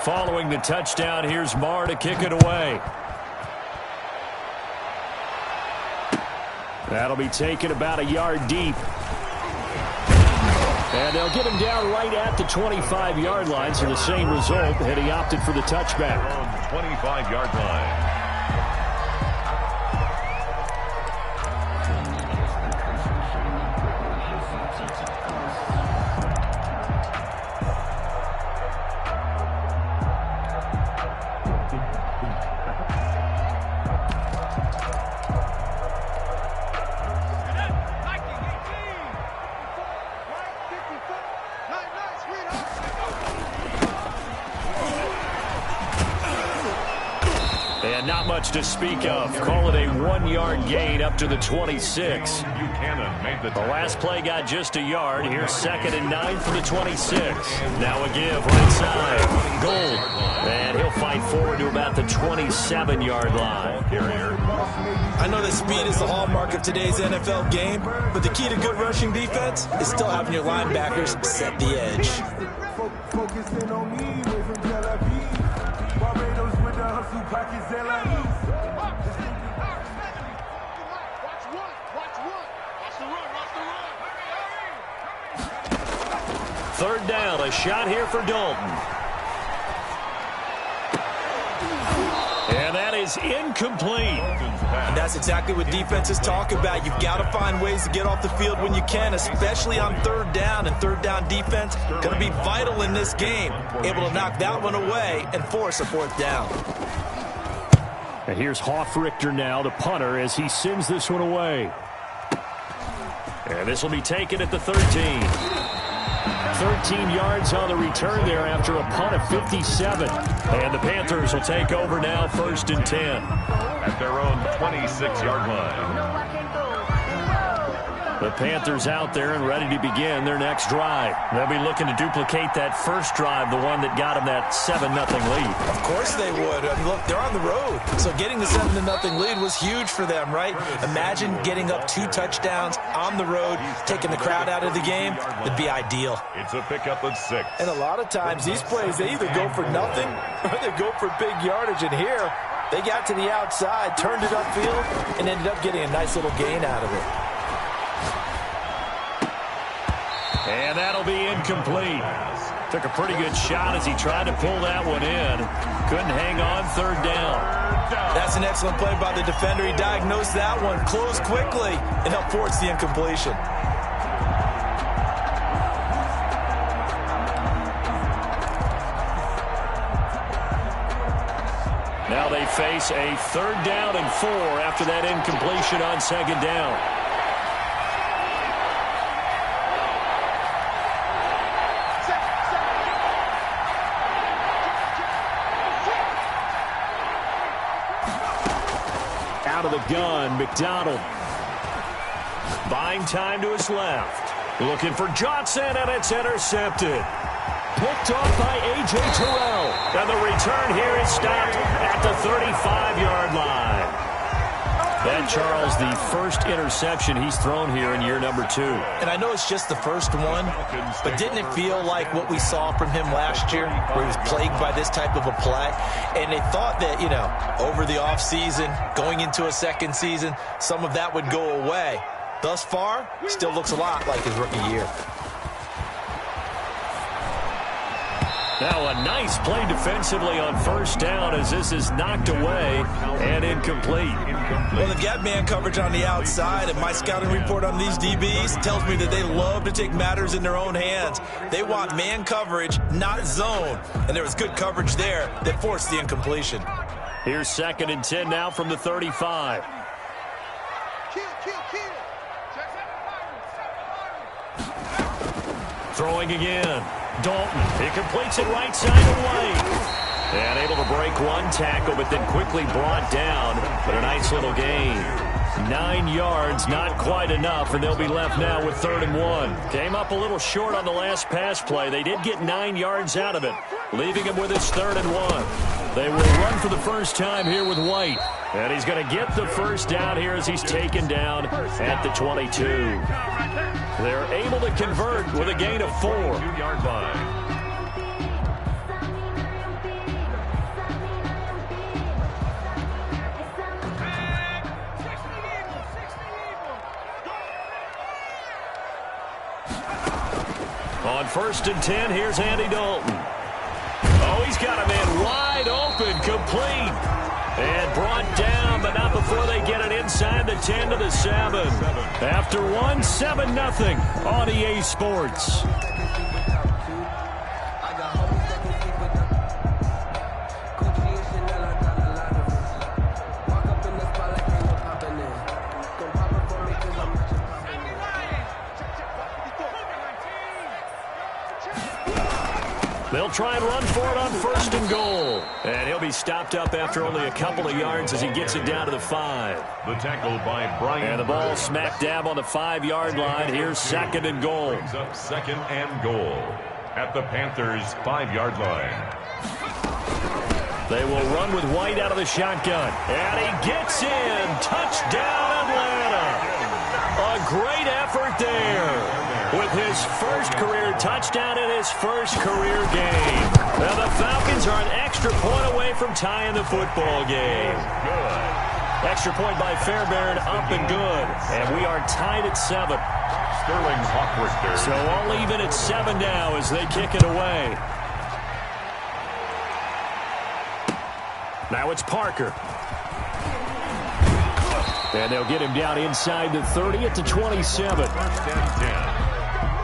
Following the touchdown, here's Marr to kick it away. That'll be taken about a yard deep. And they'll get him down right at the 25-yard line, so the same result, and he opted for the touchback. 25-yard line. And not much to speak of. Call it a 1-yard gain up to the 26. The last play got just a yard. Here's 2nd and 9 for the 26. Now a give right side. Gold. And he'll fight forward to about the 27-yard line. I know that speed is the hallmark of today's NFL game, but the key to good rushing defense is still having your linebackers set the edge. Focusing on me, away from Tel Aviv. Barbados with the hustle pockets, Third down, a shot here for Dalton. And that is incomplete. And that's exactly what defenses talk about. You've got to find ways to get off the field when you can, especially on third down. And third down defense going to be vital in this game. Able to knock that one away and force a fourth down. And here's Hoffrichter now, the punter, as he sends this one away. And this will be taken at the 13. 13 yards on the return there after a punt of 57. And the Panthers will take over now, 1st and 10. At their own 26-yard line. The Panthers out there and ready to begin their next drive. They'll be looking to duplicate that first drive, the one that got them that 7-0 lead. Of course they would. I mean, look, they're on the road. So getting the 7-0 lead was huge for them, right? Imagine getting up 2 touchdowns on the road, taking the crowd out of the game. It'd be ideal. It's a pickup of 6. And a lot of times these plays, they either go for nothing or they go for big yardage. And here, they got to the outside, turned it upfield, and ended up getting a nice little gain out of it. And that'll be incomplete. Took a pretty good shot as he tried to pull that one in. Couldn't hang on, third down. That's an excellent play by the defender. He diagnosed that one, closed quickly, and helped force the incompletion. Now they face a 3rd down and 4 after that incompletion on 2nd down. Out of the gun, McDonald. Buying time to his left. Looking for Johnson, and it's intercepted. Picked off by A.J. Terrell. And the return here is stopped at the 35-yard line. That, Charles, the first interception he's thrown here in year number 2. And I know it's just the first one, but didn't it feel like what we saw from him last year, where he was plagued by this type of a play? And they thought that, you know, over the offseason, going into a second season, some of that would go away. Thus far, still looks a lot like his rookie year. Now a nice play defensively on 1st down as this is knocked away and incomplete. Well, they've got man coverage on the outside, and my scouting report on these DBs tells me that they love to take matters in their own hands. They want man coverage, not zone. And there was good coverage there that forced the incompletion. Here's 2nd and 10 now from the 35. Throwing again. Dalton, he completes it right side away. And able to break one tackle, but then quickly brought down. But a nice little gain. 9 yards, not quite enough, and they'll be left now with 3rd and 1. Came up a little short on the last pass play. They did get 9 yards out of it, leaving him with his 3rd and 1. They will run for the first time here with White. And he's going to get the first down here as he's taken down at the 22. They're able to convert with a gain of 4. 2-yard line. first and 10. Here's Andy Dalton. Oh, he's got a man wide open, complete. And brought down, but not before they get it inside the 10 to the 7. After 1, 7-0 on EA Sports. They'll try and run for it on first and goal. And he'll be stopped up after only a couple of yards as he gets it down to the 5. The tackle by Brian. And the ball smack dab on the 5-yard line. Here's second and goal. Brings up second and goal at the Panthers' 5-yard line. They will run with White out of the shotgun. And he gets in. Touchdown, Atlanta. A great effort there. With his first career touchdown in his first career game. Now the Falcons are an extra point away from tying the football game. Good. Extra point by Fairbairn, up and good. And we are tied at 7. Sterling Hawkrichter. So all even at 7 now as they kick it away. Now it's Parker. And they'll get him down inside the 30 at the 27. First and 10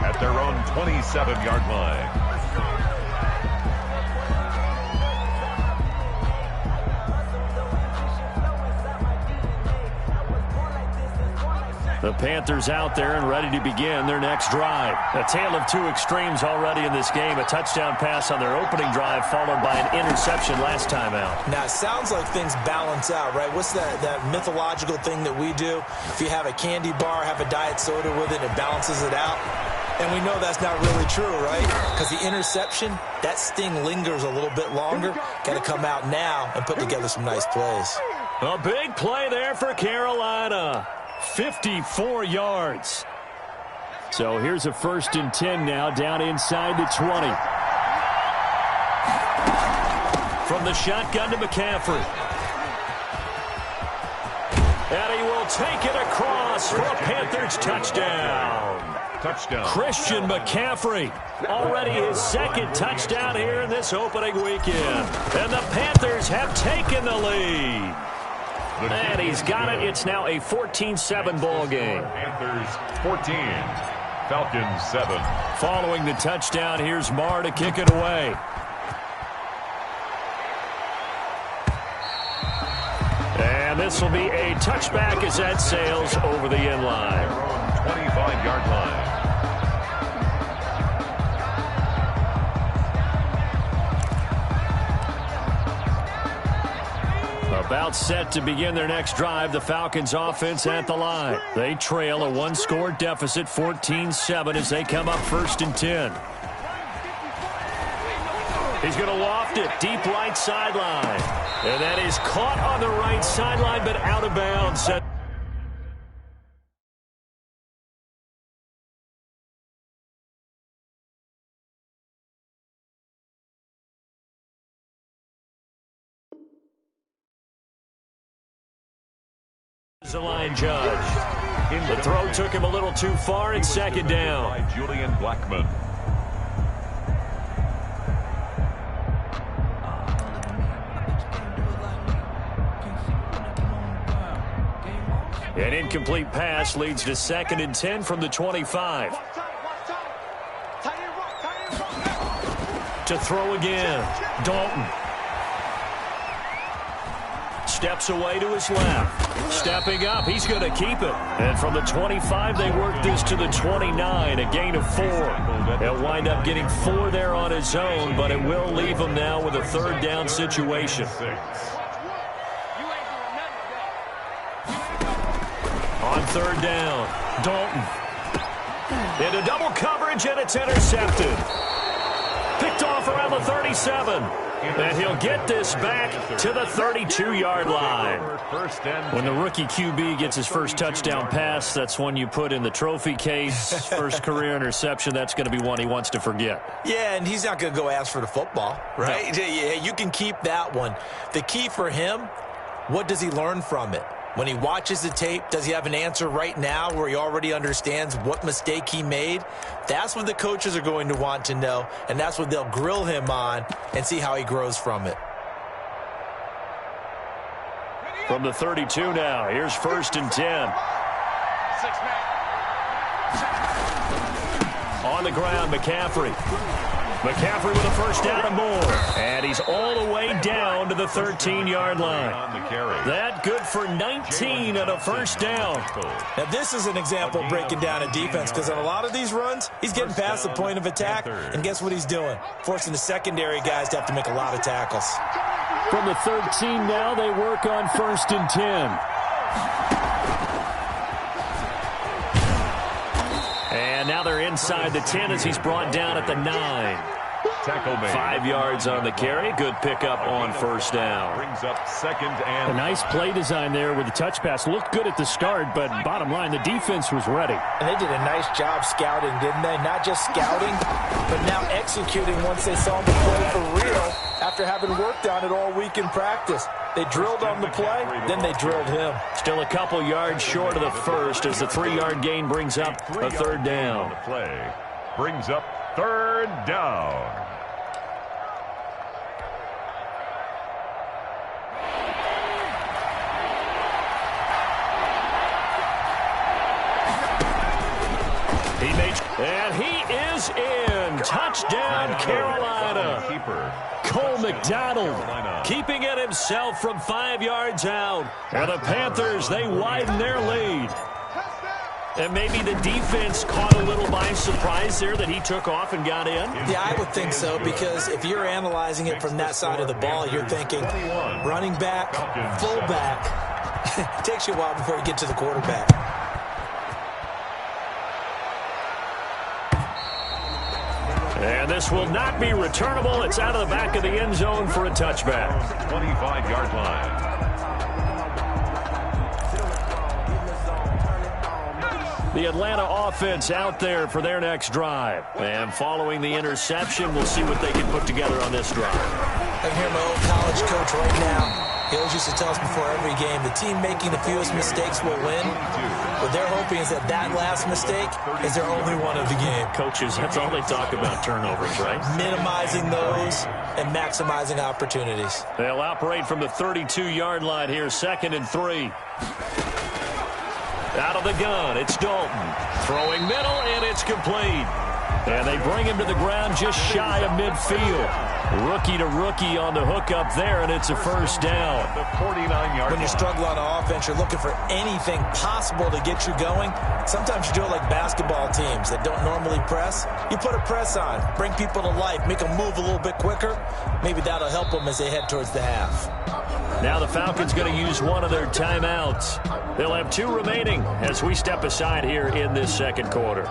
at their own 27-yard line. The Panthers out there and ready to begin their next drive. A tale of two extremes already in this game. A touchdown pass on their opening drive followed by an interception last time out. Now, it sounds like things balance out, right? What's that mythological thing that we do? If you have a candy bar, have a diet soda with it, it balances it out. And we know that's not really true, right? Because the interception, that sting lingers a little bit longer. Got to come out now and put together some nice plays. A big play there for Carolina. 54 yards. So here's a first and 10 now, down inside the 20. From the shotgun to McCaffrey. And he will take it across for a Panthers touchdown. Touchdown. Christian McCaffrey, already his second touchdown here in this opening weekend. And the Panthers have taken the lead. And he's got it. It's now a 14-7 ball game. Panthers 14, Falcons 7. Following the touchdown, here's Marr to kick it away. And this will be a touchback as that sails over the end line. 25-yard line. About set to begin their next drive, the Falcons offense at the line. They trail a one-score deficit, 14-7, as they come up first and 10. He's going to loft it, deep right sideline. And that is caught on the right sideline, but out of bounds. The line judge. The throw took him a little too far. It's second down. By Julian Blackman. An incomplete pass leads to second and 10 from the 25. To throw again. Dalton. Steps away to his left. Stepping up, he's going to keep it. And from the 25, they work this to the 29, a gain of 4. He'll wind up getting 4 there on his own, but it will leave him now with a third down situation. On third down, Dalton. Into double coverage, and it's intercepted. Picked off around the 37. And he'll get this back to the 32-yard line. When the rookie QB gets his first touchdown pass, that's one you put in the trophy case. First career interception, that's going to be one he wants to forget. Yeah, and he's not going to go ask for the football, right? No. Yeah, you can keep that one. The key for him, what does he learn from it? When he watches the tape, does he have an answer right now where he already understands what mistake he made? That's what the coaches are going to want to know, and that's what they'll grill him on and see how he grows from it. From the 32 now, here's 1st and 10. On the ground, McCaffrey. McCaffrey with a first down and more. And he's all the way down to the 13-yard line. That good for 19 and a first down. Now, this is an example of breaking down a defense, because on a lot of these runs, he's getting past the point of attack, and guess what he's doing? Forcing the secondary guys to have to make a lot of tackles. From the 13 now, they work on 1st and 10. And now they're inside the 10 as he's brought down at the 9. 5 yards on the carry. Good pickup on 1st down. Brings up 2nd and a nice play design there with the touch pass. Looked good at the start, but bottom line, the defense was ready. And they did a nice job scouting, didn't they? Not just scouting, but now executing once they saw the play for real after having worked on it all week in practice. They drilled on the play, then they drilled him. Still a couple yards short of the first as the 3-yard gain brings up a 3rd down. The play brings up 3rd down. And he is in. Touchdown, Carolina. Cole McDonald keeping it himself from 5 yards out. And the Panthers, they widen their lead. And maybe the defense caught a little by surprise there that he took off and got in? Yeah, I would think so, because if you're analyzing it from that side of the ball, you're thinking running back, fullback. It takes you a while before you get to the quarterback. And this will not be returnable. It's out of the back of the end zone for a touchback. 25-yard line. The Atlanta offense out there for their next drive. And following the interception, we'll see what they can put together on this drive. I can hear my old college coach right now. He always used to tell us before every game, the team making the fewest mistakes will win. What they're hoping is that that last mistake is their only one of the game. Coaches, that's all they talk about, turnovers, right? Minimizing those and maximizing opportunities. They'll operate from the 32-yard line here, 2nd and 3. Out of the gun, it's Dalton. Throwing middle, and it's complete. And they bring him to the ground just shy of midfield. Rookie to rookie on the hook up there, and it's a first down. The 49-yard When you struggle on offense, you're looking for anything possible to get you going. Sometimes you do it like basketball teams that don't normally press. You put a press on, bring people to life, make them move a little bit quicker. Maybe that'll help them as they head towards the half. Now the Falcons going to use one of their timeouts. They'll have 2 remaining as we step aside here in this 2nd quarter.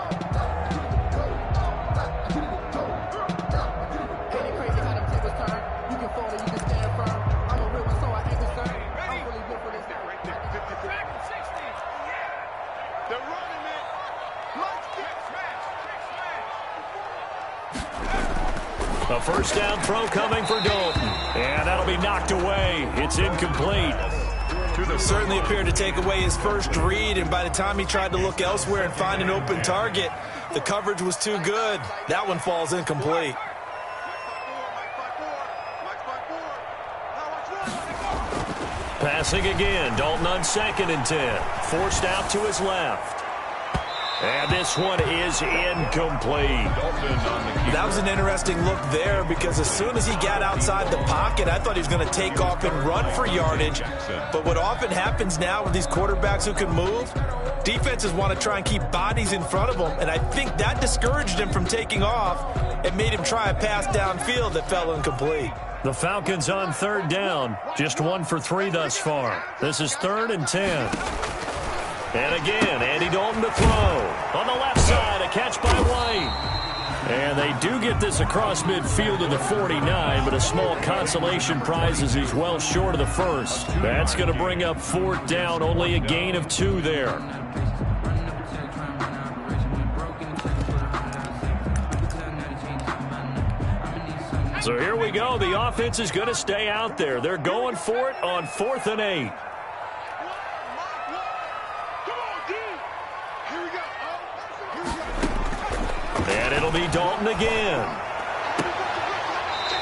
A first down throw coming for Dalton. And that'll be knocked away. It's incomplete. Certainly appeared to take away his first read, and by the time he tried to look elsewhere and find an open target, the coverage was too good. That one falls incomplete. Passing again. Dalton on 2nd and 10. Forced out to his left. And this one is incomplete. That was an interesting look there, because as soon as he got outside the pocket, I thought he was going to take off and run for yardage. But what often happens now with these quarterbacks who can move, defenses want to try and keep bodies in front of them, and I think that discouraged him from taking off and made him try a pass downfield that fell incomplete. The Falcons on 3rd down. Just 1 for 3 thus far. This is 3rd and 10. And again, Andy Dalton to throw. On the left side, a catch by White. And they do get this across midfield to the 49, but a small consolation prize as he's well short of the first. That's going to bring up 4th down, only a gain of 2 there. So here we go. The offense is going to stay out there. They're going for it on 4th and 8. And it'll be Dalton again.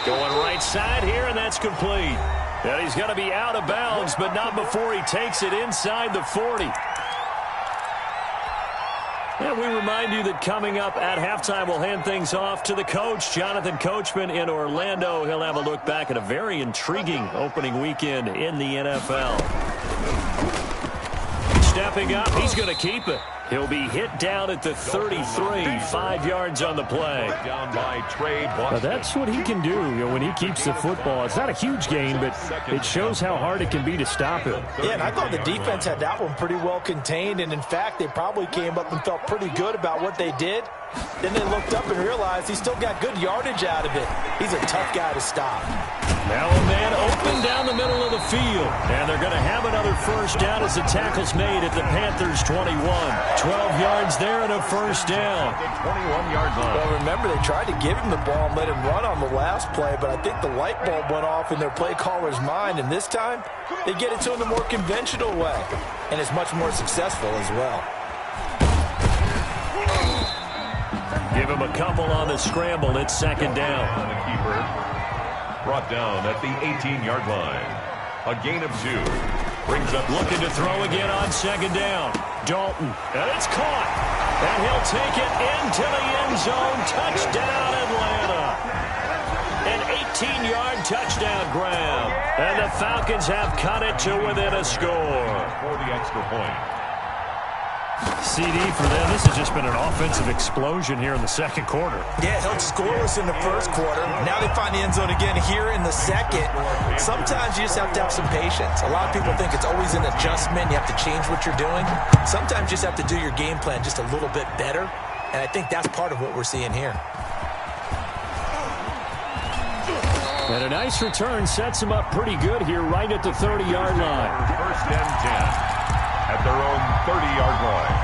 Going right side here, and that's complete. And he's going to be out of bounds, but not before he takes it inside the 40. And we remind you that coming up at halftime, we'll hand things off to the coach, Jonathan Coachman in Orlando. He'll have a look back at a very intriguing opening weekend in the NFL. Stepping up, he's going to keep it. He'll be hit down at the 33, 5 yards on the play. Down by Trey Boston. Well, that's what he can do, when he keeps the football. It's not a huge gain, but it shows how hard it can be to stop him. Yeah, and I thought the defense had that one pretty well contained, and in fact, they probably came up and felt pretty good about what they did. Then they looked up and realized he still got good yardage out of it. He's a tough guy to stop. Now a man open down the middle of the field. And they're going to have another first down as the tackle's made at the Panthers' 21. 12 yards there and a first down. 21-yard line. Well, remember, they tried to give him the ball and let him run on the last play, but I think the light bulb went off in their play caller's mind, and this time they get it to him the more conventional way, and it's much more successful as well. Give him a couple on the scramble. It's second down. The keeper brought down at the 18-yard line. A gain of 2. Brings up looking to throw again on second down. Dalton, and it's caught. And he'll take it into the end zone. Touchdown, Atlanta. An 18-yard touchdown grab. And the Falcons have cut it to within a score. for the extra point. CD for them. This has just been an offensive explosion here in the second quarter. Yeah, held scoreless in the first quarter. Now they find the end zone again here in the second. Sometimes you just have to have some patience. A lot of people think it's always an adjustment. You have to change what you're doing. Sometimes you just have to do your game plan just a little bit better. And I think that's part of what we're seeing here. And a nice return sets them up pretty good here right at the 30-yard line. First and 10 at their own 30-yard line.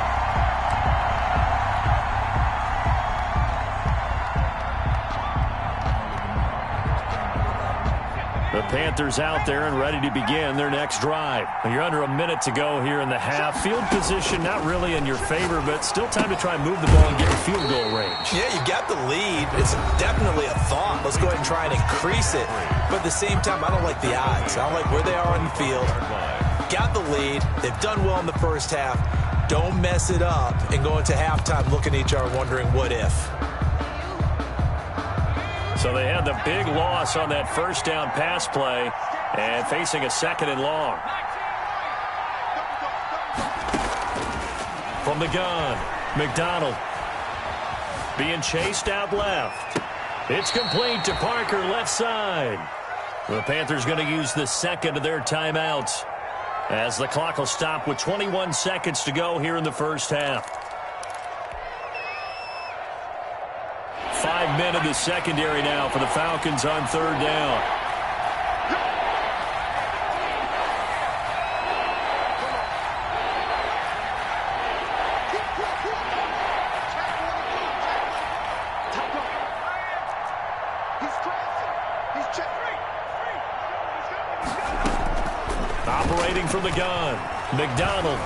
The Panthers out there and ready to begin their next drive. You're under a minute to go here in the half. Field position not really in your favor, but still time to try and move the ball and get in field goal range. Yeah, you got the lead. It's definitely a thought. Let's go ahead and try and increase it. But at the same time, I don't like the odds. I don't like where they are on the field. Got the lead. They've done well in the first half. Don't mess it up and go into halftime looking at each other wondering what if. So they had the big loss on that first down pass play and facing a second and long. From the gun, McDonald being chased out left. It's complete to Parker left side. The Panthers going to use the second of their timeouts as the clock will stop with 21 seconds to go here in the first half. 5 men in the secondary now for the Falcons on third down. Operating from the gun, McDonald.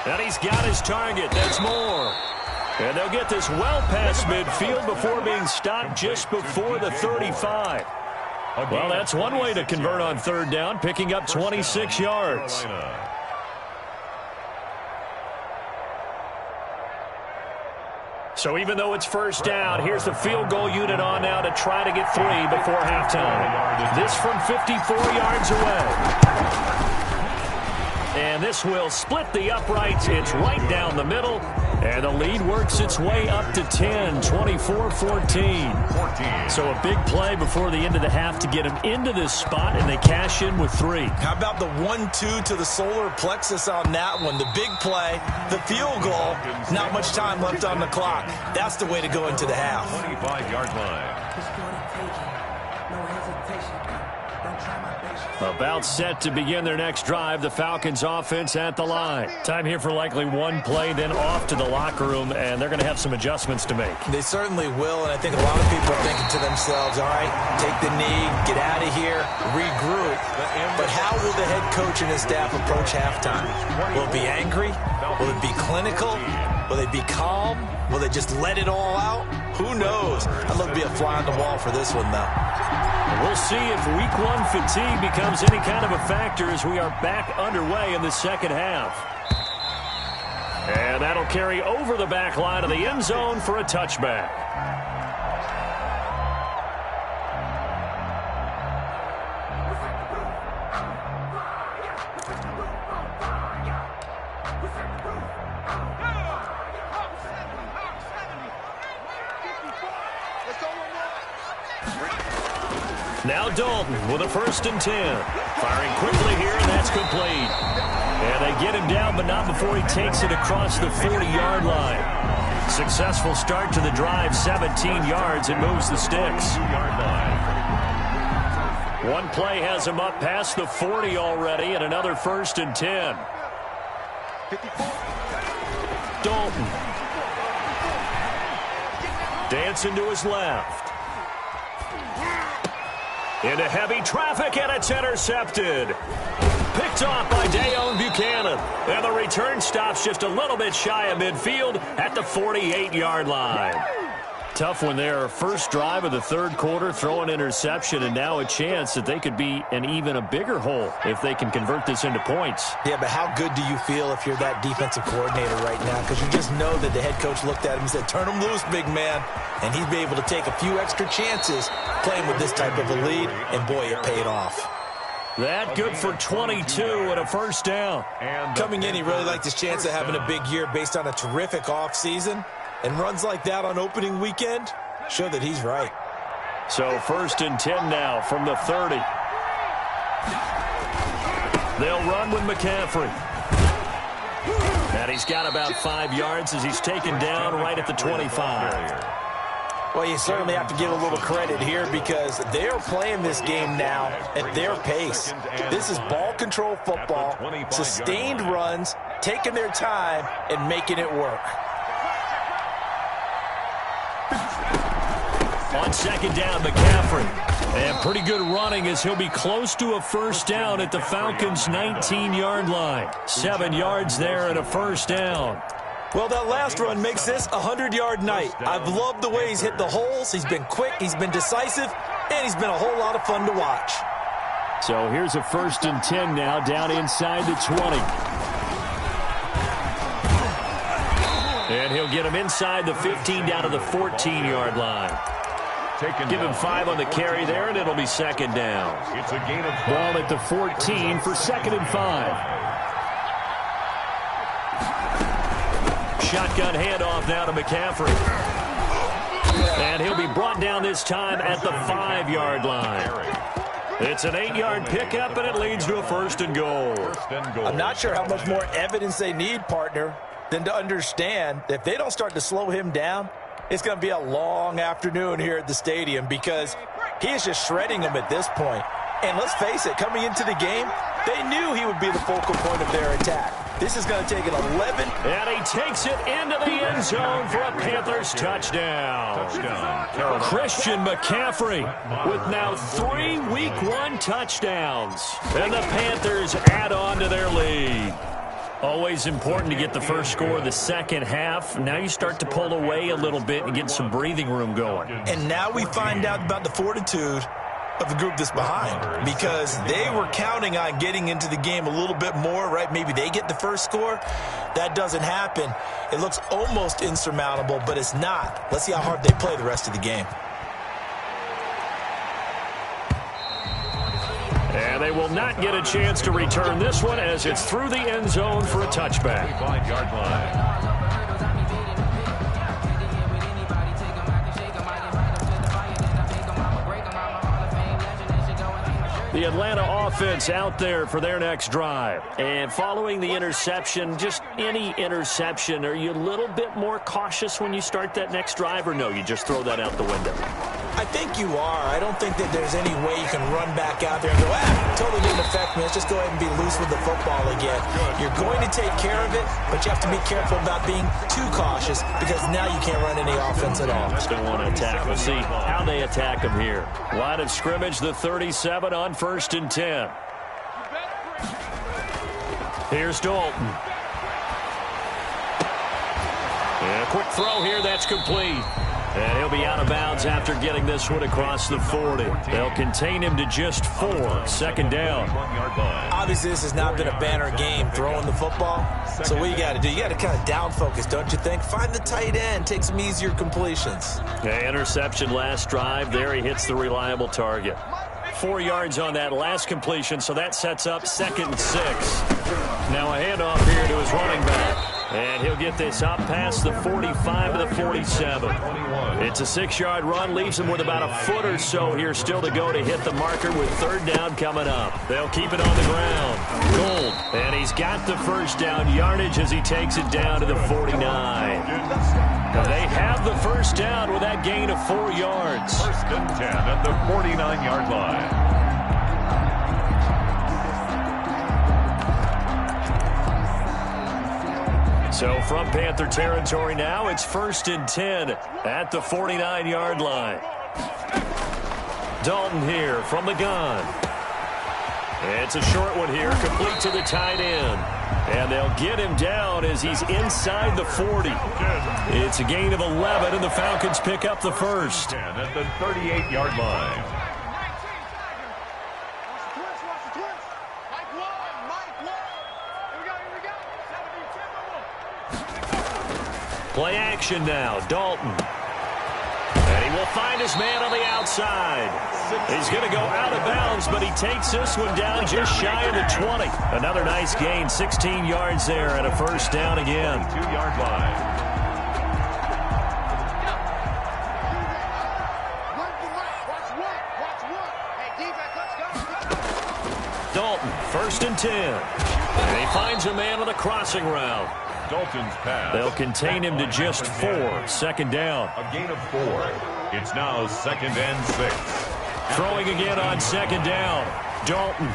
And he's got his target. That's more. And they'll get this well past midfield before being stopped just before the 35. Well, that's one way to convert on third down, picking up 26 yards. So even though it's first down, here's the field goal unit on now to try to get 3 before halftime. This from 54 yards away. And this will split the uprights. It's right down the middle. And the lead works its way up to 10, 24-14. So a big play before the end of the half to get them into this spot, and they cash in with 3. How about the 1-2 to the solar plexus on that one? The big play, the field goal, not much time left on the clock. That's the way to go into the half. 25-yard line. About set to begin their next drive. The Falcons offense at the line. Time here for likely one play, then off to the locker room, and they're going to have some adjustments to make. They certainly will, and I think a lot of people are thinking to themselves, all right, take the knee, get out of here, regroup. But how will the head coach and his staff approach halftime? Will it be angry? Will it be clinical? Will they be calm? Will they just let it all out? Who knows? I'd love to be a fly on the wall for this one, though. We'll see if week one fatigue becomes any kind of a factor as we are back underway in the second half. And that'll carry over the back line of the end zone for a touchback. Now Dalton with a 1st and 10. Firing quickly here, and that's complete. And they get him down, but not before he takes it across the 40-yard line. Successful start to the drive, 17 yards, and moves the sticks. One play has him up past the 40 already, and another 1st and 10. Dalton. Dancing to his left. Into heavy traffic, and it's intercepted. Picked off by Dayon Buchanan. And the return stops just a little bit shy of midfield at the 48-yard line. Tough one there. First drive of the third quarter, throw an interception, and now a chance that they could be in even a bigger hole if they can convert this into points. Yeah, but how good do you feel if you're that defensive coordinator right now? Because you just know that the head coach looked at him and said, turn him loose, big man. And he'd be able to take a few extra chances playing with this type of a lead, and boy, it paid off. That good for 22 and a 1st down. Coming in, he really liked his chance of having a big year based on a terrific offseason. And runs like that on opening weekend show that he's right. So 1st and 10 now from the 30. They'll run with McCaffrey. And he's got about 5 yards as he's taken down right at the 25. Well, you certainly have to give a little credit here because they are playing this game now at their pace. This is ball control football, sustained runs, taking their time, and making it work. On 2nd down, McCaffrey. And pretty good running as he'll be close to a 1st down at the Falcons' 19-yard line. 7 yards there and a 1st down. Well, that last run makes this a 100-yard night. I've loved the way he's hit the holes. He's been quick, he's been decisive, and he's been a whole lot of fun to watch. So here's a 1st and 10 now down inside the 20. And he'll get him inside the 15 down to the 14-yard line. Give him 5 on the carry there, and it'll be 2nd down. It's a gain of Ball at the 14 for 2nd and 5. Shotgun handoff now to McCaffrey. And he'll be brought down this time at the 5-yard line. It's an 8-yard pickup, and it leads to a 1st and goal. I'm not sure how much more evidence they need, partner, than to understand that if they don't start to slow him down, it's going to be a long afternoon here at the stadium because he is just shredding them at this point. And let's face it, coming into the game, they knew he would be the focal point of their attack. This is going to take an 11. And he takes it into the end zone for a Panthers touchdown. Christian McCaffrey with now 3 Week 1 touchdowns. And the Panthers add on to their lead. Always important to get the first score of the second half. Now you start to pull away a little bit and get some breathing room going. And now we find out about the fortitude of the group that's behind because they were counting on getting into the game a little bit more, right? Maybe they get the first score. That doesn't happen. It looks almost insurmountable, but it's not. Let's see how hard they play the rest of the game. And they will not get a chance to return this one as it's through the end zone for a touchback. 5-yard line. The Atlanta offense out there for their next drive. And following the interception, just any interception, are you a little bit more cautious when you start that next drive, or no, you just throw that out the window? I think you are. I don't think that there's any way you can run back out there and go, totally didn't affect me. Let's just go ahead and be loose with the football again. You're going to take care of it, but you have to be careful about being too cautious because now you can't run any offense at all. Still want to attack. We'll see how they attack him here. Line of scrimmage, the 37 on 1st and 10. Here's Dalton. And a quick throw here, that's complete. And he'll be out of bounds after getting this one across the 40. They'll contain him to just 4. 2nd down. Obviously, this has not been a banner game throwing the football. So what you got to do, you got to kind of down focus, don't you think? Find the tight end, take some easier completions. Okay, interception last drive. There he hits the reliable target. 4 yards on that last completion, so that sets up 2nd and 6. Now a handoff here to his running back. And he'll get this up past the 45 to the 47. It's a 6-yard run, leaves him with about a foot or so here still to go to hit the marker with 3rd down coming up. They'll keep it on the ground. Gold. And he's got the 1st down yardage as he takes it down to the 49. They have the 1st down with that gain of 4 yards. 1st and 10 at the 49-yard line. So from Panther territory now, it's 1st and 10 at the 49-yard line. Dalton here from the gun. It's a short one here, complete to the tight end. And they'll get him down as he's inside the 40. It's a gain of 11, and the Falcons pick up the 1st. At the 38-yard line. Play action now, Dalton. And he will find his man on the outside. He's going to go out of bounds, but he takes this one down just shy of the 20. Another nice gain, 16 yards there, and a 1st down again. 2-yard line. Dalton, 1st and 10. And he finds a man on the crossing route. Dalton's pass. They'll contain him to just 4. 2nd down. A gain of 4. It's now 2nd and 6. Throwing again on 2nd down. Dalton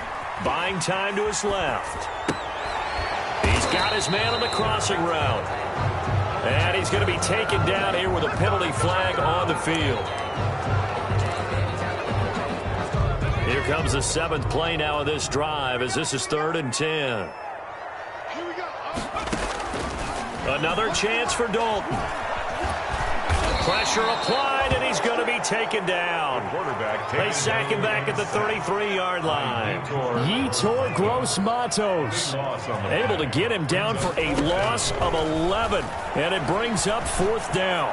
buying time to his left. He's got his man on the crossing route. And he's going to be taken down here with a penalty flag on the field. Here comes the 7th play now of this drive as this is 3rd and 10. Another chance for Dalton. Pressure applied, and he's going to be taken down. They sack him back at the 33-yard line. Yetur Gross-Matos. Able to get him down for a loss of 11, and it brings up 4th down.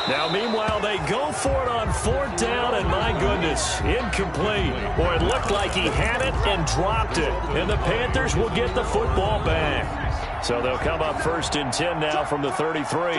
Now, meanwhile, they go for it on 4th down, and my goodness, incomplete. Boy, it looked like he had it and dropped it, and the Panthers will get the football back. So they'll come up 1st and 10 now from the 33.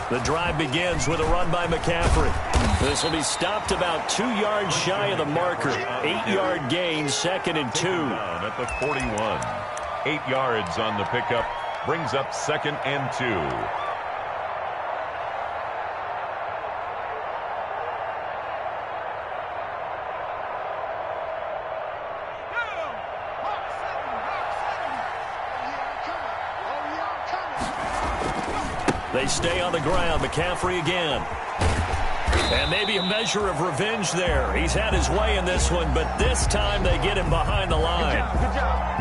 The drive begins with a run by McCaffrey. This will be stopped about 2 yards shy of the marker. 8-yard gain, 2nd and 2. At the 41. 8 yards on the pickup. Brings up 2nd and 2. They stay on the ground. McCaffrey again. And maybe a measure of revenge there. He's had his way in this one, but this time they get him behind the line. Good job.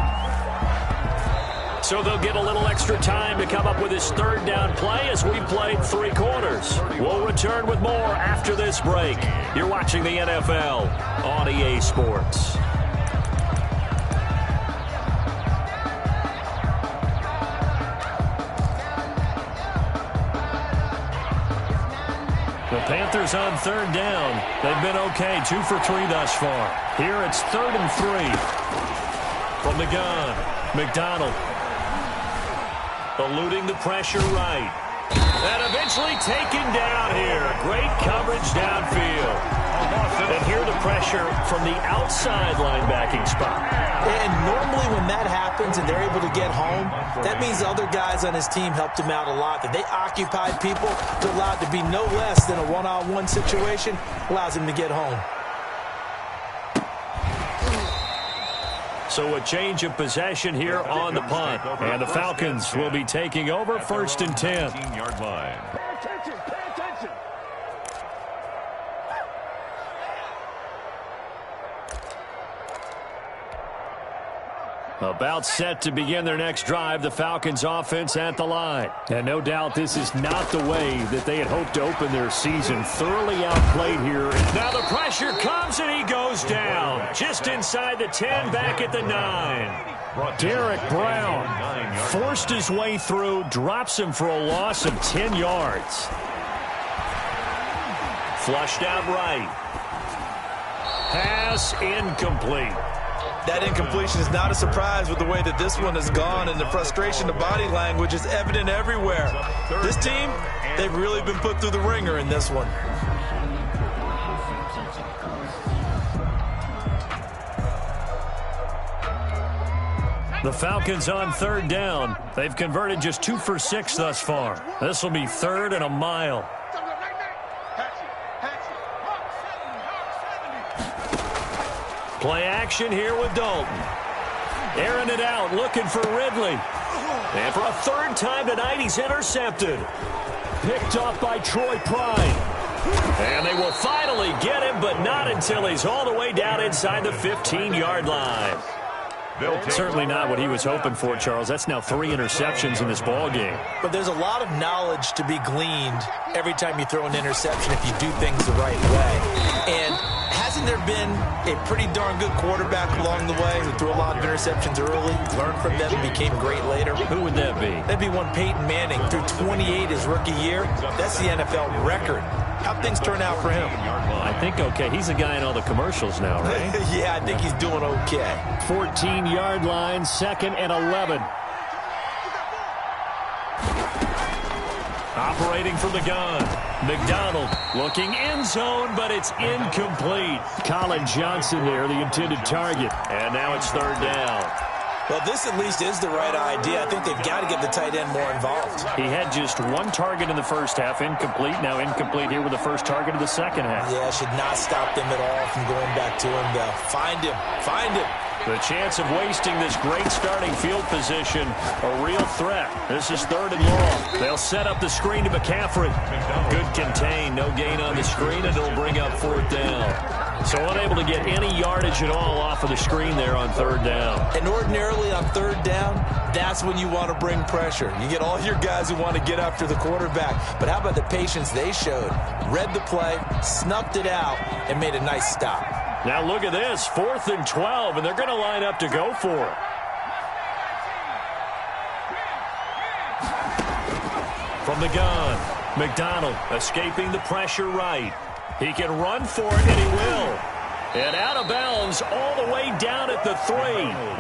So they'll get a little extra time to come up with his 3rd down play as we've played 3 quarters. We'll return with more after this break. You're watching the NFL on EA Sports. The Panthers on 3rd down. They've been okay, 2 for 3 thus far. Here it's 3rd and 3. From the gun, McDonald. Eluding the pressure right. And eventually taken down here. Great coverage downfield. And here the pressure from the outside linebacking spot. And normally when that happens and they're able to get home, that means other guys on his team helped him out a lot. That they occupied people to allow it to be no less than a one-on-one situation, allows him to get home. So a change of possession here on the punt. And the Falcons will be taking over 1st and 10. 15-yard line. About set to begin their next drive, the Falcons offense at the line. And no doubt this is not the way that they had hoped to open their season. Thoroughly outplayed here. Now the pressure comes and he goes down. Just inside the 10, back at the 9. Derek Brown Forced his way through, drops him for a loss of 10 yards. Flushed out right. Pass incomplete. That incompletion is not a surprise with the way that this one has gone, and the frustration, the body language is evident everywhere. This team, they've really been put through the ringer in this one. The Falcons on 3rd down. They've converted just 2 for 6 thus far. This will be 3rd and a mile. Play action here with Dalton. Airing it out, looking for Ridley. And for a 3rd time tonight, he's intercepted. Picked off by Troy Pride. And they will finally get him, but not until he's all the way down inside the 15-yard line. Certainly not what he was hoping for, Charles. That's now 3 interceptions in this ball game. But there's a lot of knowledge to be gleaned every time you throw an interception if you do things the right way. And hasn't there been a pretty darn good quarterback along the way who threw a lot of interceptions early, learned from them, and became great later? Who would that be? That'd be one Peyton Manning. Threw 28 his rookie year. That's the NFL record. How'd things turn out for him? I think okay. He's a guy in all the commercials now, right? Yeah, I think he's doing okay. 14-yard line, 2nd and 11. Operating from the gun. McDonald looking end zone, but it's incomplete. Colin Johnson there, the intended target. And now it's 3rd down. Well, this at least is the right idea. I think they've got to get the tight end more involved. He had just 1 target in the first half, incomplete. Now incomplete here with the first target of the second half. Yeah, should not stop them at all from going back to him, though. Find him. Find him. The chance of wasting this great starting field position, a real threat. This is 3rd and long. They'll set up the screen to McCaffrey. Good contain, no gain on the screen, and it'll bring up 4th down. So unable to get any yardage at all off of the screen there on 3rd down. And ordinarily on 3rd down, that's when you want to bring pressure. You get all your guys who want to get after the quarterback. But how about the patience they showed? Read the play, snuffed it out, and made a nice stop. Now look at this, 4th and 12, and they're going to line up to go for it. From the gun, McDonald escaping the pressure right. He can run for it, and he will. And out of bounds all the way down at the 3.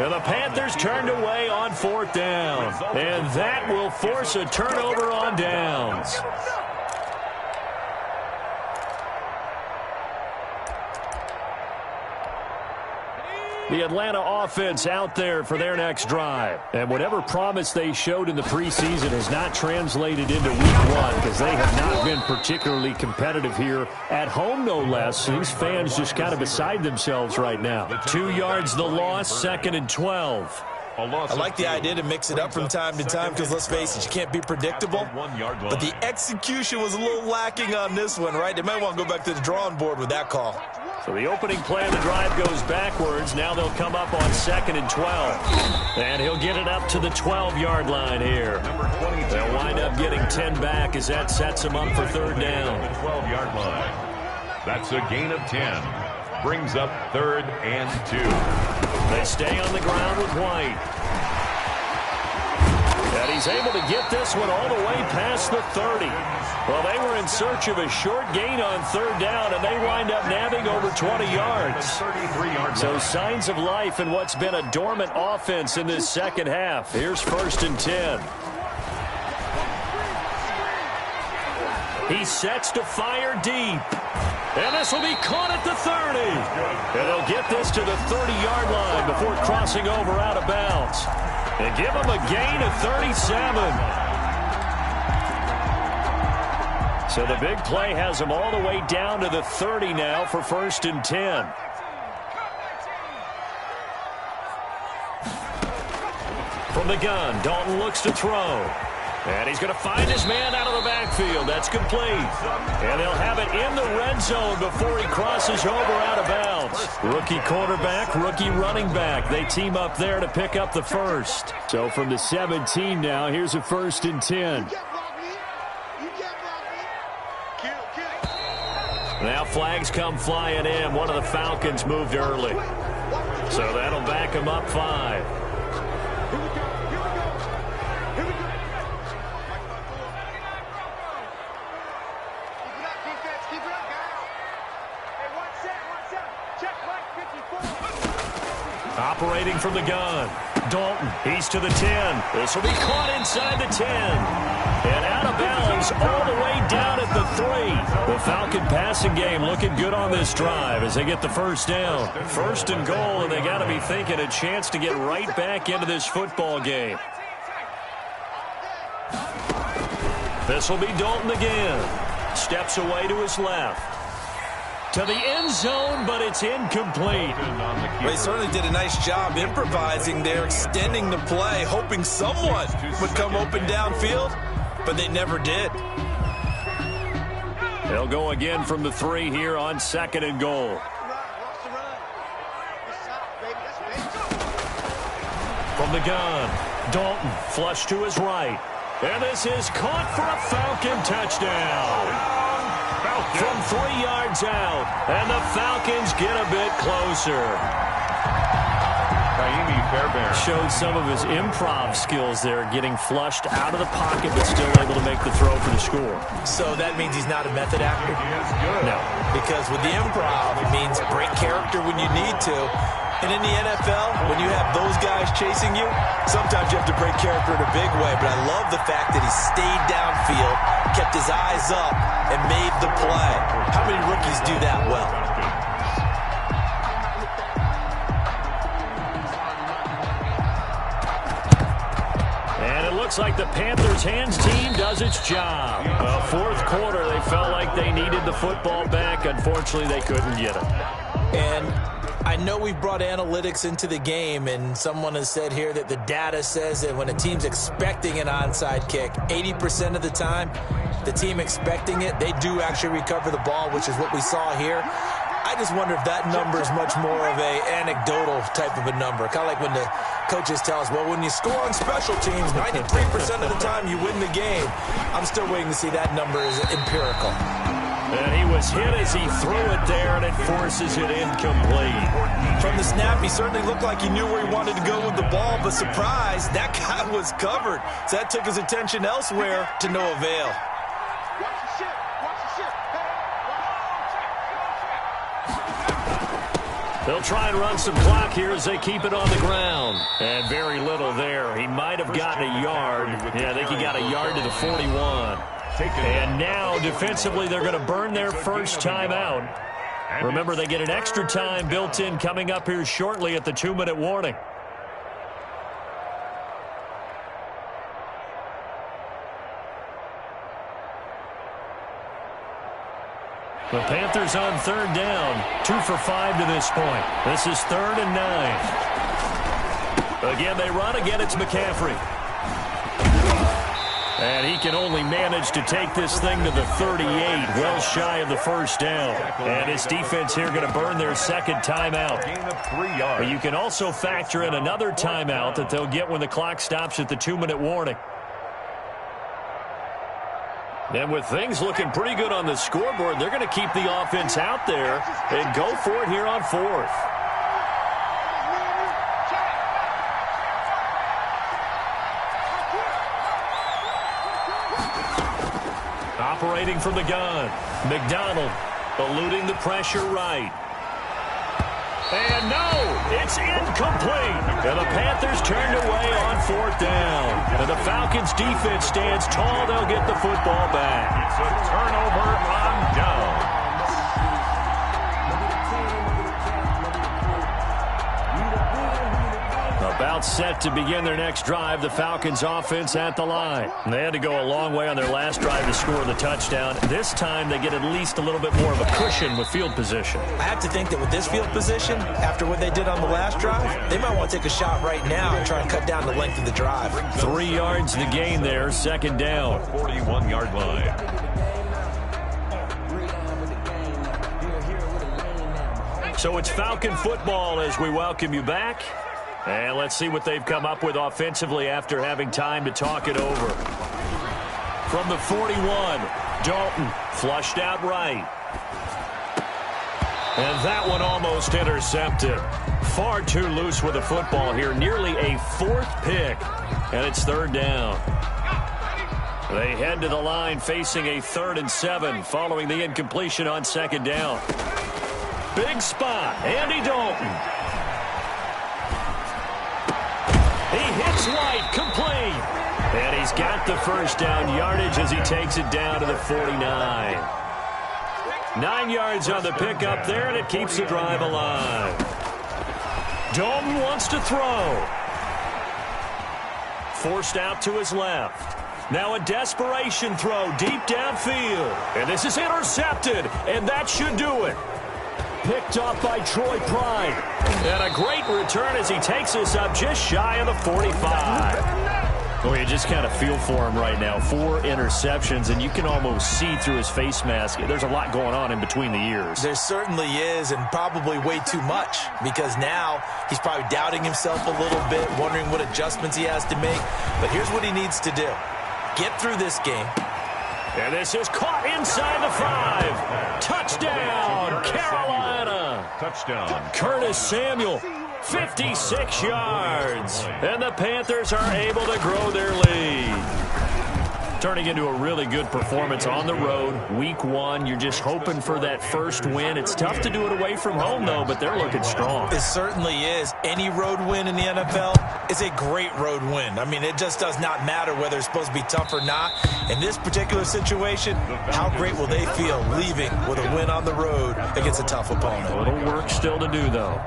And the Panthers turned away on 4th down. And that will force a turnover on downs. The Atlanta offense out there for their next drive. And whatever promise they showed in the preseason has not translated into week 1 because they have not been particularly competitive here at home, no less. These fans just kind of beside themselves right now. 2 yards the loss, 2nd and 12. I like the idea to mix it up from time to time because, let's face it, you can't be predictable. But the execution was a little lacking on this one, right? They might want to go back to the drawing board with that call. So the opening play of the drive goes backwards. Now they'll come up on 2nd and 12. And he'll get it up to the 12-yard line here. They'll wind up getting 10 back as that sets them up for 3rd down. 12-yard line. That's a gain of 10. Brings up 3rd and 2. They stay on the ground with White. And he's able to get this one all the way past the 30. Well, they were in search of a short gain on 3rd down, and they wind up nabbing over 20 yards. So signs of life in what's been a dormant offense in this second half. Here's 1st and 10. He sets to fire deep. And this will be caught at the 30. And they'll get this to the 30-yard line before crossing over out of bounds. And give them a gain of 37. So the big play has them all the way down to the 30 now for 1st and 10. From the gun, Dalton looks to throw. And he's going to find his man out of the backfield. That's complete. And they'll have it in the red zone before he crosses over out of bounds. Rookie quarterback, rookie running back. They team up there to pick up the first. So from the 17 now, here's a 1st and 10. Now flags come flying in. One of the Falcons moved early. So that'll back him up 5. Operating from the gun. Dalton, he's to the 10. This will be caught inside the 10. And out of bounds all the way down at the 3. The Falcon passing game looking good on this drive as they get the first down. 1st and goal, and they got to be thinking a chance to get right back into this football game. This will be Dalton again. Steps away to his left. To the end zone, but it's incomplete. They certainly did a nice job improvising there, extending the play, hoping someone would come open downfield, but they never did. They'll go again from the 3 here on 2nd and goal. From the gun, Dalton flush to his right. And this is caught for a Falcon touchdown. From 3 yards out, and the Falcons get a bit closer. Showed some of his improv skills there, getting flushed out of the pocket, but still able to make the throw for the score. So that means he's not a method actor? No. Because with the improv, it means break character when you need to. And in the NFL, when you have those guys chasing you, sometimes you have to break character in a big way. But I love the fact that he stayed downfield, kept his eyes up, and made the play. How many rookies do that well? And it looks like the Panthers' hands team does its job. Well, 4th quarter, they felt like they needed the football back. Unfortunately, they couldn't get it. And I know we've brought analytics into the game, and someone has said here that the data says that when a team's expecting an onside kick, 80% of the time, the team expecting it, they do actually recover the ball, which is what we saw here. I just wonder if that number is much more of a anecdotal type of a number. Kind of like when the coaches tell us, well, when you score on special teams, 93% of the time you win the game. I'm still waiting to see that number is empirical. And he was hit as he threw it there, and it forces it incomplete. From the snap, he certainly looked like he knew where he wanted to go with the ball, but surprise, that guy was covered. So that took his attention elsewhere to no avail. They'll try and run some clock here as they keep it on the ground. And very little there. He might have gotten a yard. Yeah, I think he got a yard to the 41. And now, defensively, they're going to burn their first timeout. Remember, they get an extra time built in coming up here shortly at the 2-minute warning. The Panthers on 3rd down. 2 for 5 to this point. This is 3rd and 9. Again, they run. Again, it's McCaffrey. And he can only manage to take this thing to the 38, well shy of the first down. And his defense here going to burn their second timeout. But you can also factor in another timeout that they'll get when the clock stops at the 2-minute warning. And with things looking pretty good on the scoreboard, they're going to keep the offense out there and go for it here on 4th. Operating from the gun, McDonald eluding the pressure right. And no, it's incomplete. And the Panthers turned away on 4th down. And the Falcons defense stands tall. They'll get the football back. It's a turnover on down. About set to begin their next drive. The Falcons offense at the line. And they had to go a long way on their last drive to score the touchdown. This time they get at least a little bit more of a cushion with field position. I have to think that with this field position, after what they did on the last drive, they might want to take a shot right now and try and cut down the length of the drive. 3 yards the gain there, second down. 41-yard line. So it's Falcon football as we welcome you back. And let's see what they've come up with offensively after having time to talk it over. From the 41, Dalton flushed out right. And that one almost intercepted. Far too loose with the football here. Nearly a 4th pick. And it's 3rd down. They head to the line facing a 3rd and 7 following the incompletion on 2nd down. Big spot. Andy Dalton. He hits White, complete. And he's got the first down yardage as he takes it down to the 49. 9 yards on the pickup there, and it keeps the drive alive. Dalton wants to throw. Forced out to his left. Now a desperation throw deep downfield. And this is intercepted, and that should do it. Picked off by Troy Pride. And a great return as he takes us up just shy of the 45. Well, you just kind of feel for him right now. 4 interceptions, and you can almost see through his face mask. There's a lot going on in between the ears. There certainly is, and probably way too much, because now he's probably doubting himself a little bit, wondering what adjustments he has to make. But here's what he needs to do. Get through this game. And this is caught inside the 5. Touchdown, Carolina. Touchdown. Curtis Samuel, 56 yards. And the Panthers are able to grow their lead. Turning into a really good performance on the road. Week 1, you're just hoping for that first win. It's tough to do it away from home, though, but they're looking strong. It certainly is. Any road win in the NFL is a great road win. I mean, it just does not matter whether it's supposed to be tough or not. In this particular situation, how great will they feel leaving with a win on the road against a tough opponent? A little work still to do, though.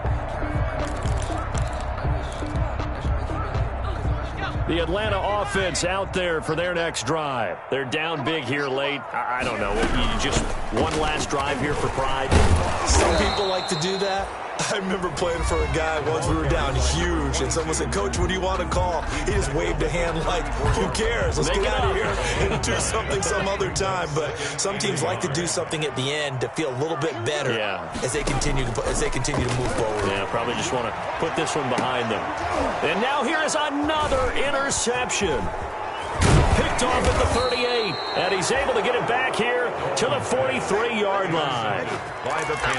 The Atlanta offense out there for their next drive. They're down big here late. I don't know. Just one last drive here for pride. Some people like to do that. I remember playing for a guy once we were down huge, and someone said, "Coach, what do you want to call?" He just waved a hand like, "Who cares? Let's get out of here and do something some other time." But some teams like to do something at the end to feel a little bit better as they continue to move forward. Yeah, probably just want to put this one behind them. And now here is another interception. Picked off at the 38, and he's able to get it back here to the 43-yard line.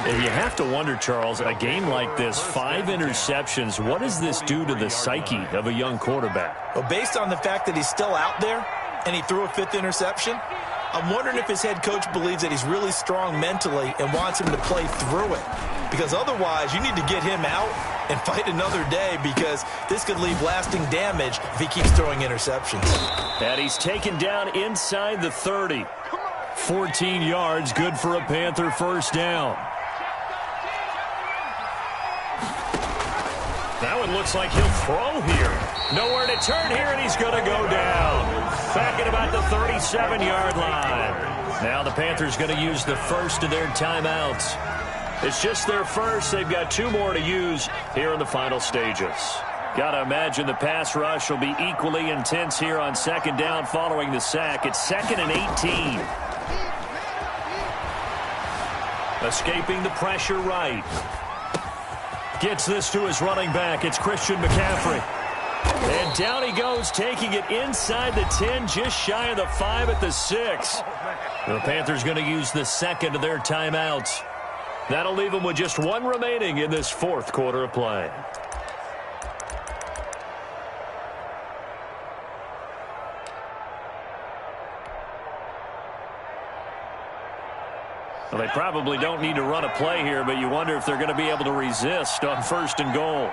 And you have to wonder, Charles, a game like this, 5 interceptions, what does this do to the psyche of a young quarterback? Well, based on the fact that he's still out there and he threw a 5th interception, I'm wondering if his head coach believes that he's really strong mentally and wants him to play through it. Because otherwise, you need to get him out and fight another day, because this could leave lasting damage if he keeps throwing interceptions. And he's taken down inside the 30. 14 yards, good for a Panther first down. That one looks like he'll throw here. Nowhere to turn here, and he's going to go down. Back at about the 37-yard line. Now the Panthers going to use the first of their timeouts. It's just their first. They've got 2 more to use here in the final stages. Got to imagine the pass rush will be equally intense here on 2nd down following the sack. It's 2nd and 18. Escaping the pressure right. Gets this to his running back. It's Christian McCaffrey. And down he goes, taking it inside the 10, just shy of the 5 at the 6. The Panthers going to use the second of their timeouts. That'll leave them with just 1 remaining in this 4th quarter of play. Well, they probably don't need to run a play here, but you wonder if they're going to be able to resist on 1st and goal.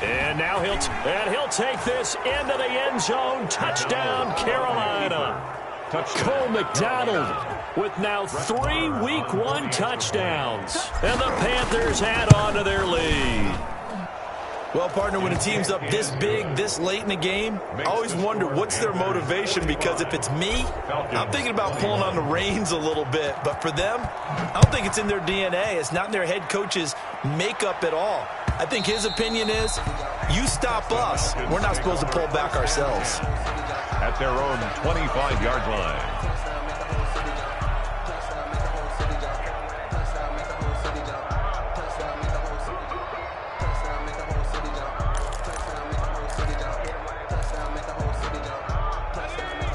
And now he'll take this into the end zone. Touchdown, Carolina. Cole McDonald with now 3 Week 1 touchdowns. And the Panthers add on to their lead. Well, partner, when a team's up this big, this late in the game, I always wonder what's their motivation, because if it's me, I'm thinking about pulling on the reins a little bit. But for them, I don't think it's in their DNA. It's not in their head coach's makeup at all. I think his opinion is, you stop us, we're not supposed to pull back ourselves. At their own 25-yard line.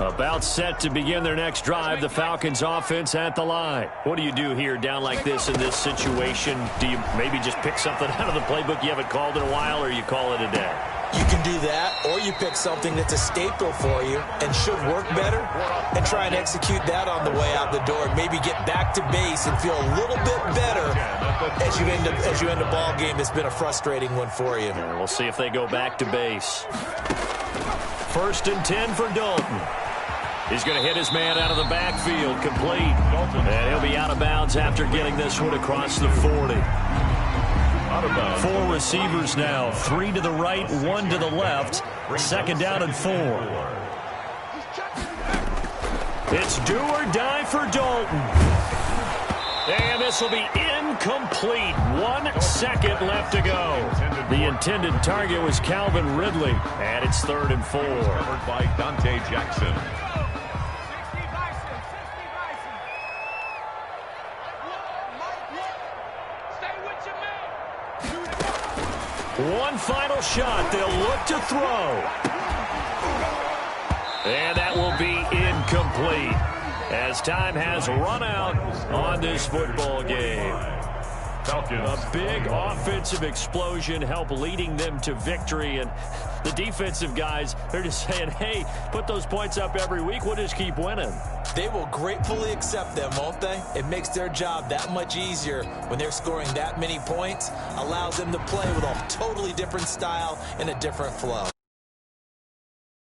About set to begin their next drive, the Falcons offense at the line. What do you do here down like this in this situation? Do you maybe just pick something out of the playbook you haven't called in a while, or you call it a day? You can do that, or you pick something that's a staple for you and should work better and try and execute that on the way out the door. Maybe get back to base and feel a little bit better as you end a ball game that's been a frustrating one for you. And we'll see if they go back to base. 1st and 10 for Dalton. He's going to hit his man out of the backfield, complete. And he'll be out of bounds after getting this one across the 40. 4 receivers now, 3 to the right, 1 to the left. 2nd down and 4. It's do or die for Dalton. And this will be incomplete. 1 second left to go. The intended target was Calvin Ridley, and it's 3rd and 4. Covered by Dante Jackson. One final shot. They'll look to throw. And that will be incomplete as time has run out on this football game. Falcons. A big offensive explosion helped leading them to victory. And the defensive guys, they're just saying, hey, put those points up every week. We'll just keep winning. They will gratefully accept them, won't they? It makes their job that much easier when they're scoring that many points. Allows them to play with a totally different style and a different flow.